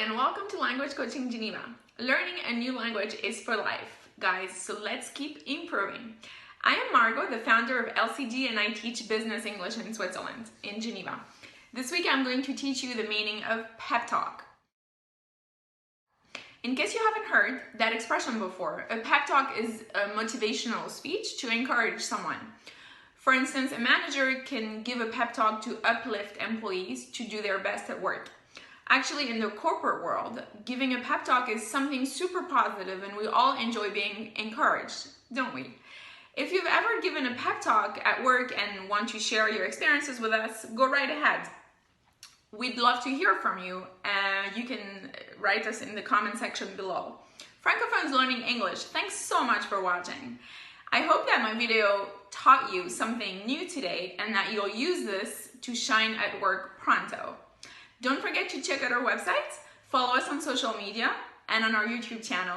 Hi and welcome to Language Coaching Geneva. Learning a new language is for life, guys, so let's keep improving. I am Margot, the founder of LCG, and I teach business English in Switzerland, in Geneva. This week I'm going to teach you the meaning of pep talk. In case you haven't heard that expression before, a pep talk is a motivational speech to encourage someone. For instance, a manager can give a pep talk to uplift employees to do their best at work. Actually, in the corporate world, giving a pep talk is something super positive and we all enjoy being encouraged, don't we? If you've ever given a pep talk at work and want to share your experiences with us, go right ahead. We'd love to hear from you. You can write us in the comment section below. Francophones Learning English, thanks so much for watching. I hope that my video taught you something new today and that you'll use this to shine at work pronto. Don't forget to check out our website, follow us on social media, and on our YouTube channel.